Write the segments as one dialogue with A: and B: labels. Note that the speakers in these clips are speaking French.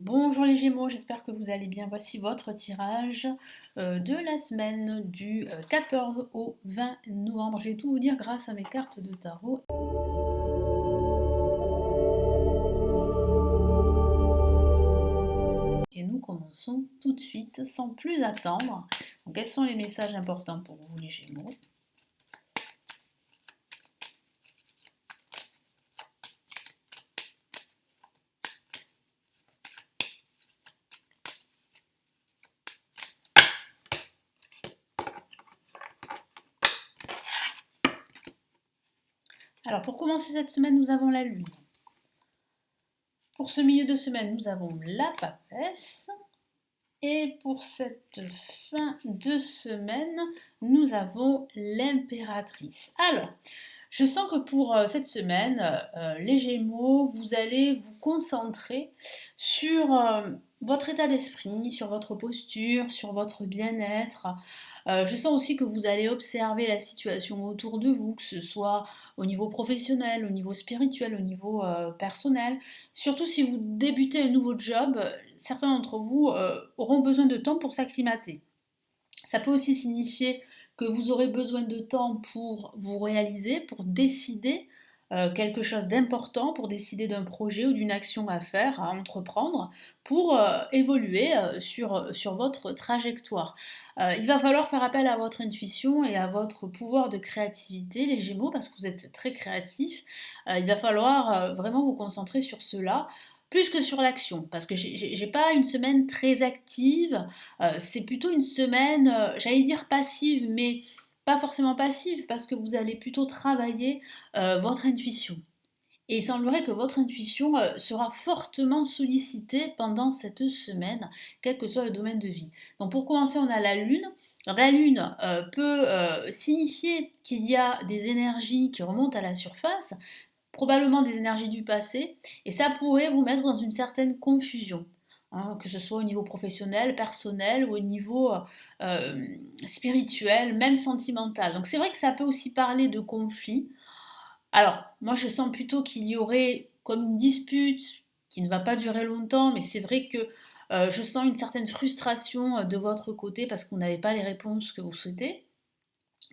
A: Bonjour les Gémeaux, j'espère que vous allez bien. Voici votre tirage de la semaine du 14 au 20 novembre. Je vais tout vous dire grâce à mes cartes de tarot. Et nous commençons tout de suite, sans plus attendre. Donc, quels sont les messages importants pour vous les Gémeaux? Alors, pour commencer cette semaine, nous avons la Lune. Pour ce milieu de semaine, nous avons la Papesse. Et pour cette fin de semaine, nous avons l'impératrice. Alors, je sens que pour cette semaine, les Gémeaux, vous allez vous concentrer sur votre état d'esprit, sur votre posture, sur votre bien-être. Je sens aussi que vous allez observer la situation autour de vous, que ce soit au niveau professionnel, au niveau spirituel, au niveau personnel. Surtout si vous débutez un nouveau job, certains d'entre vous auront besoin de temps pour s'acclimater. Ça peut aussi signifier que vous aurez besoin de temps pour vous réaliser, pour décider quelque chose d'important, pour décider d'un projet ou d'une action à faire, à entreprendre, pour évoluer sur votre trajectoire. Il va falloir faire appel à votre intuition et à votre pouvoir de créativité, les Gémeaux, parce que vous êtes très créatifs. Il va falloir vraiment vous concentrer sur cela plus que sur l'action, parce que j'ai pas une semaine très active, c'est plutôt une semaine, j'allais dire passive, mais pas forcément passive, parce que vous allez plutôt travailler votre intuition. Et il semblerait que votre intuition sera fortement sollicitée pendant cette semaine, quel que soit le domaine de vie. Donc pour commencer, on a la Lune. Donc la Lune peut signifier qu'il y a des énergies qui remontent à la surface, probablement des énergies du passé, et ça pourrait vous mettre dans une certaine confusion, hein, que ce soit au niveau professionnel, personnel ou au niveau euh, spirituel, même sentimental. Donc c'est vrai que ça peut aussi parler de conflit. Alors, moi je sens plutôt qu'il y aurait comme une dispute qui ne va pas durer longtemps, mais c'est vrai que je sens une certaine frustration de votre côté parce que vous n'avez pas les réponses que vous souhaitez.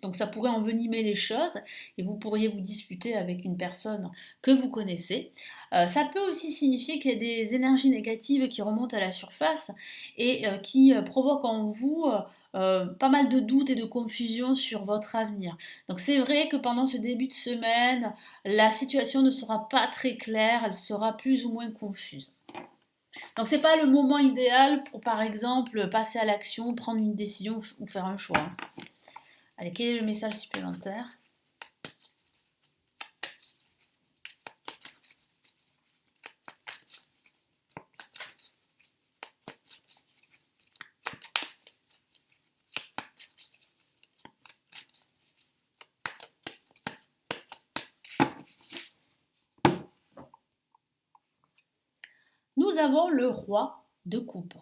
A: Donc ça pourrait envenimer les choses et vous pourriez vous disputer avec une personne que vous connaissez. Ça peut aussi signifier qu'il y a des énergies négatives qui remontent à la surface et qui provoquent en vous pas mal de doutes et de confusion sur votre avenir. Donc c'est vrai que pendant ce début de semaine, la situation ne sera pas très claire, elle sera plus ou moins confuse. Donc c'est pas le moment idéal pour par exemple passer à l'action, prendre une décision ou faire un choix. Allez, quel est le message supplémentaire? Nous avons le roi de coupe.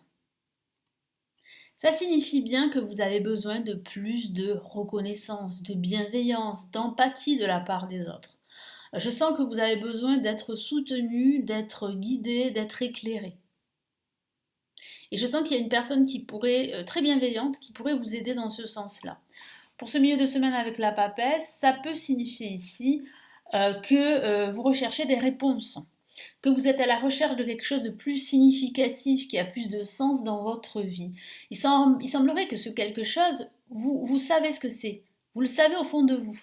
A: Ça signifie bien que vous avez besoin de plus de reconnaissance, de bienveillance, d'empathie de la part des autres. Je sens que vous avez besoin d'être soutenu, d'être guidé, d'être éclairé. Et je sens qu'il y a une personne qui pourrait, très bienveillante, qui pourrait vous aider dans ce sens-là. Pour ce milieu de semaine avec la papesse, ça peut signifier ici que vous recherchez des réponses, que vous êtes à la recherche de quelque chose de plus significatif, qui a plus de sens dans votre vie. Il semblerait que ce quelque chose, vous savez ce que c'est, vous le savez au fond de vous.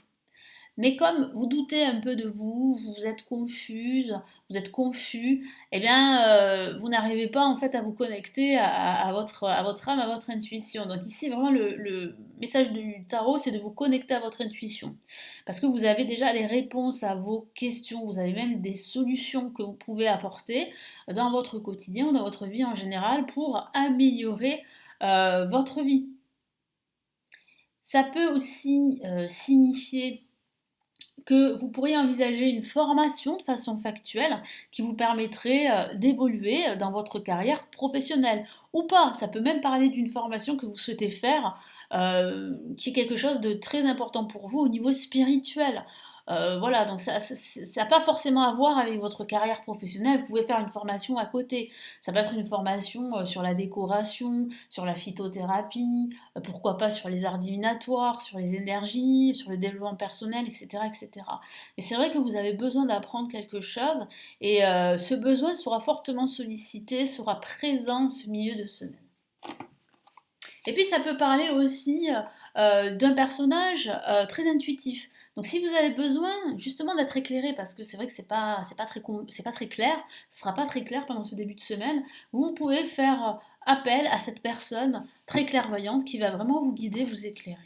A: Mais comme vous doutez un peu de vous, vous êtes confuse, vous êtes confus, eh bien, vous n'arrivez pas en fait à vous connecter à votre âme, à votre intuition. Donc ici, vraiment, le message du tarot, c'est de vous connecter à votre intuition. Parce que vous avez déjà les réponses à vos questions, vous avez même des solutions que vous pouvez apporter dans votre quotidien, dans votre vie en général, pour améliorer votre vie. Ça peut aussi signifier que vous pourriez envisager une formation de façon factuelle qui vous permettrait d'évoluer dans votre carrière professionnelle. Ou pas, ça peut même parler d'une formation que vous souhaitez faire qui est quelque chose de très important pour vous au niveau spirituel. Voilà, donc ça n'a pas forcément à voir avec votre carrière professionnelle. Vous pouvez faire une formation à côté. Ça peut être une formation sur la décoration, sur la phytothérapie, pourquoi pas sur les arts divinatoires, sur les énergies, sur le développement personnel, etc., etc. Et c'est vrai que vous avez besoin d'apprendre quelque chose et ce besoin sera fortement sollicité, sera présent ce milieu de semaine. Et puis ça peut parler aussi d'un personnage très intuitif. Donc si vous avez besoin justement d'être éclairé, parce que c'est vrai que c'est pas très clair, ce sera pas très clair pendant ce début de semaine, vous pouvez faire appel à cette personne très clairvoyante qui va vraiment vous guider, vous éclairer.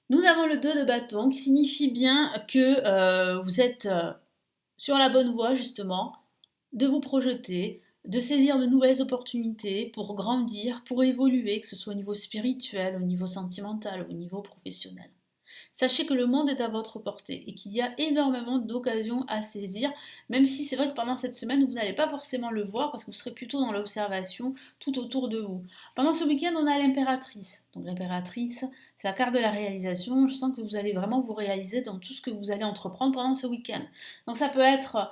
A: Nous avons le 2 de bâton qui signifie bien que vous êtes sur la bonne voie justement, de vous projeter, de saisir de nouvelles opportunités pour grandir, pour évoluer, que ce soit au niveau spirituel, au niveau sentimental, au niveau professionnel. Sachez que le monde est à votre portée et qu'il y a énormément d'occasions à saisir, même si c'est vrai que pendant cette semaine, vous n'allez pas forcément le voir parce que vous serez plutôt dans l'observation tout autour de vous. Pendant ce week-end, on a l'impératrice. Donc l'impératrice, c'est la carte de la réalisation. Je sens que vous allez vraiment vous réaliser dans tout ce que vous allez entreprendre pendant ce week-end. Donc ça peut être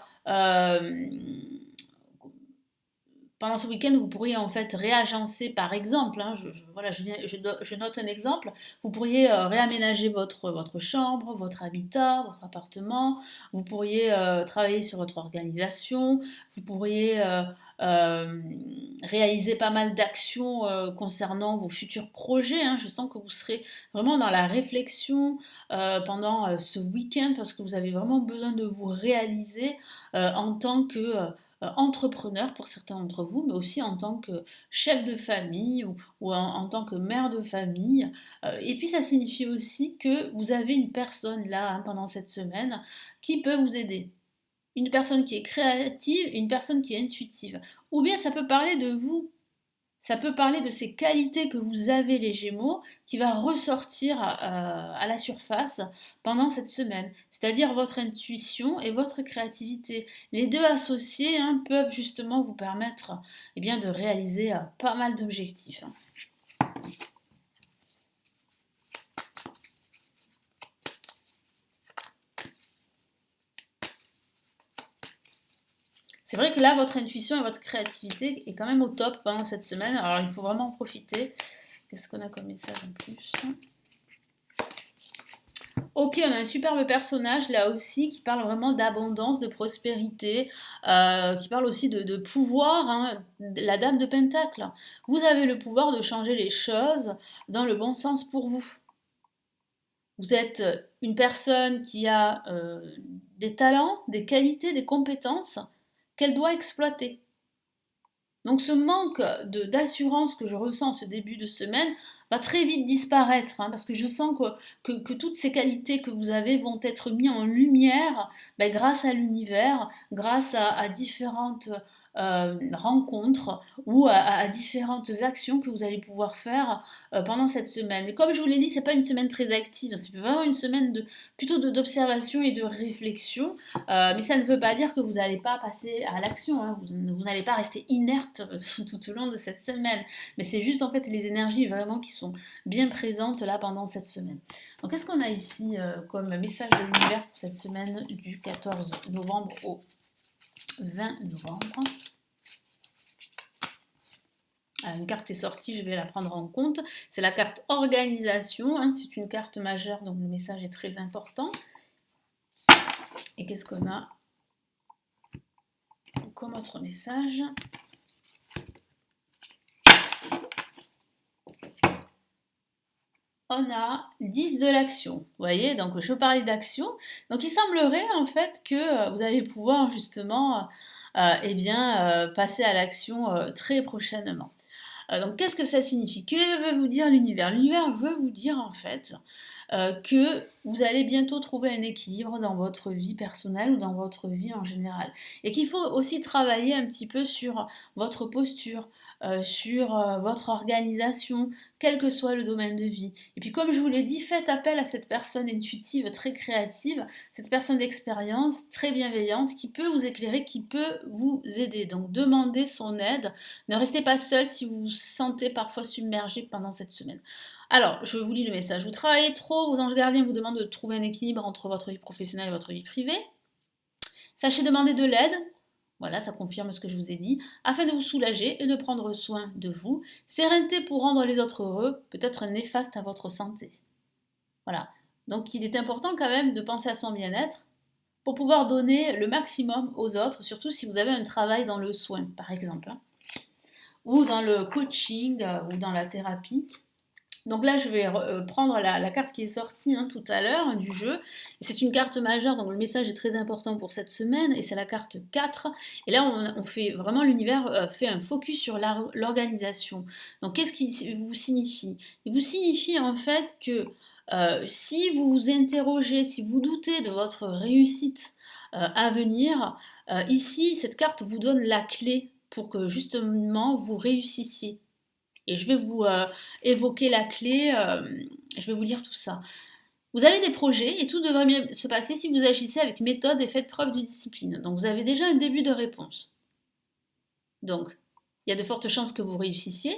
A: pendant ce week-end, vous pourriez en fait réagencer, par exemple, hein, je note un exemple, vous pourriez réaménager votre chambre, votre habitat, votre appartement, vous pourriez travailler sur votre organisation, vous pourriez réaliser pas mal d'actions concernant vos futurs projets. Hein. Je sens que vous serez vraiment dans la réflexion pendant ce week-end parce que vous avez vraiment besoin de vous réaliser en tant que entrepreneur pour certains d'entre vous, mais aussi en tant que chef de famille ou en tant que mère de famille. Et puis ça signifie aussi que vous avez une personne là hein, pendant cette semaine qui peut vous aider. Une personne qui est créative et une personne qui est intuitive. Ou bien ça peut parler de vous. Ça peut parler de ces qualités que vous avez les Gémeaux qui va ressortir à la surface pendant cette semaine, c'est-à-dire votre intuition et votre créativité. Les deux associés hein, peuvent justement vous permettre eh bien, de réaliser pas mal d'objectifs. Hein. C'est vrai que là, votre intuition et votre créativité est quand même au top pendant cette semaine. Alors, il faut vraiment en profiter. Qu'est-ce qu'on a comme message en plus ? Ok, on a un superbe personnage là aussi qui parle vraiment d'abondance, de prospérité, qui parle aussi de pouvoir, hein, la dame de Pentacle. Vous avez le pouvoir de changer les choses dans le bon sens pour vous. Vous êtes une personne qui a des talents, des qualités, des compétences qu'elle doit exploiter. Donc ce manque d'assurance que je ressens ce début de semaine va très vite disparaître, hein, parce que je sens que toutes ces qualités que vous avez vont être mises en lumière ben, grâce à l'univers, grâce à différentes rencontres ou à différentes actions que vous allez pouvoir faire pendant cette semaine. Mais comme je vous l'ai dit, c'est pas une semaine très active, c'est vraiment une semaine plutôt d'observation et de réflexion. Mais ça ne veut pas dire que vous n'allez pas passer à l'action, hein. Vous n'allez pas rester inerte tout au long de cette semaine. Mais c'est juste en fait les énergies vraiment qui sont bien présentes là pendant cette semaine. Donc qu'est-ce qu'on a ici comme message de l'univers pour cette semaine du 14 novembre au 20 novembre? Une carte est sortie, je vais la prendre en compte. C'est la carte organisation, hein, c'est une carte majeure, donc le message est très important. Et qu'est-ce qu'on a comme autre message? On a 10 de l'action. Vous voyez, donc je parlais d'action. Donc il semblerait en fait que vous allez pouvoir justement passer à l'action très prochainement. Donc qu'est-ce que ça signifie? Que veut vous dire l'univers? L'univers veut vous dire en fait que vous allez bientôt trouver un équilibre dans votre vie personnelle ou dans votre vie en général. Et qu'il faut aussi travailler un petit peu sur votre posture, sur votre organisation, quel que soit le domaine de vie. Et puis comme je vous l'ai dit, faites appel à cette personne intuitive, très créative, cette personne d'expérience, très bienveillante, qui peut vous éclairer, qui peut vous aider. Donc demandez son aide. Ne restez pas seul si vous vous sentez parfois submergé pendant cette semaine. Alors, je vous lis le message. Vous travaillez trop, vos anges gardiens vous demandent de trouver un équilibre entre votre vie professionnelle et votre vie privée. Sachez demander de l'aide. Voilà, ça confirme ce que je vous ai dit, afin de vous soulager et de prendre soin de vous. Sérénité pour rendre les autres heureux peut être néfaste à votre santé. Voilà. Donc il est important quand même de penser à son bien-être pour pouvoir donner le maximum aux autres, surtout si vous avez un travail dans le soin, par exemple, hein, ou dans le coaching, ou dans la thérapie. Donc là, je vais prendre la carte qui est sortie tout à l'heure du jeu. C'est une carte majeure, donc le message est très important pour cette semaine, et c'est la carte 4. Et là, on fait vraiment, l'univers fait un focus sur l'organisation. Donc qu'est-ce qu'il vous signifie? Il vous signifie en fait que si vous vous interrogez, si vous doutez de votre réussite à venir, ici, cette carte vous donne la clé pour que justement vous réussissiez. Et je vais vous évoquer la clé, je vais vous lire tout ça. Vous avez des projets et tout devrait bien se passer si vous agissez avec méthode et faites preuve de discipline. Donc vous avez déjà un début de réponse. Donc il y a de fortes chances que vous réussissiez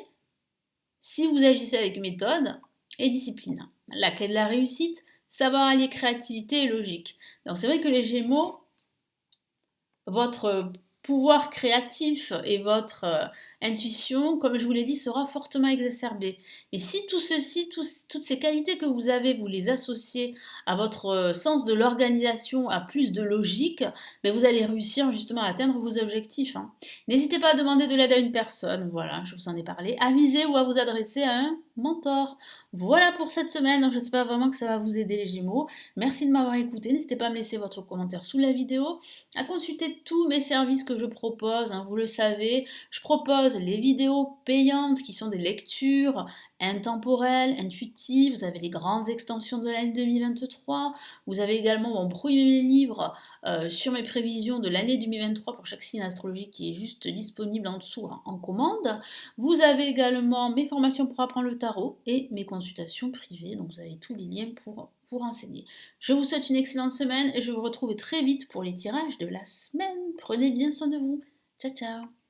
A: si vous agissez avec méthode et discipline. La clé de la réussite, savoir allier créativité et logique. Donc c'est vrai que les Gémeaux, votre pouvoir créatif et votre intuition, comme je vous l'ai dit, sera fortement exacerbée. Mais si tout ceci, toutes ces qualités que vous avez, vous les associez à votre sens de l'organisation, à plus de logique, ben vous allez réussir justement à atteindre vos objectifs. N'hésitez pas à demander de l'aide à une personne, voilà, je vous en ai parlé, aviser ou à vous adresser à un mentor. Voilà pour cette semaine, donc j'espère vraiment que ça va vous aider les Gémeaux. Merci de m'avoir écouté, n'hésitez pas à me laisser votre commentaire sous la vidéo, à consulter tous mes services que je propose, vous le savez. Je propose les vidéos payantes qui sont des lectures intemporelles, intuitives. Vous avez les grandes extensions de l'année 2023. Vous avez également mon premier livre sur mes prévisions de l'année 2023 pour chaque signe astrologique qui est juste disponible en dessous en commande. Vous avez également mes formations pour apprendre le tarot et mes consultations privées. Donc vous avez tous les liens pour vous renseigner. Je vous souhaite une excellente semaine et je vous retrouve très vite pour les tirages de la semaine. Prenez bien soin de vous. Ciao, ciao.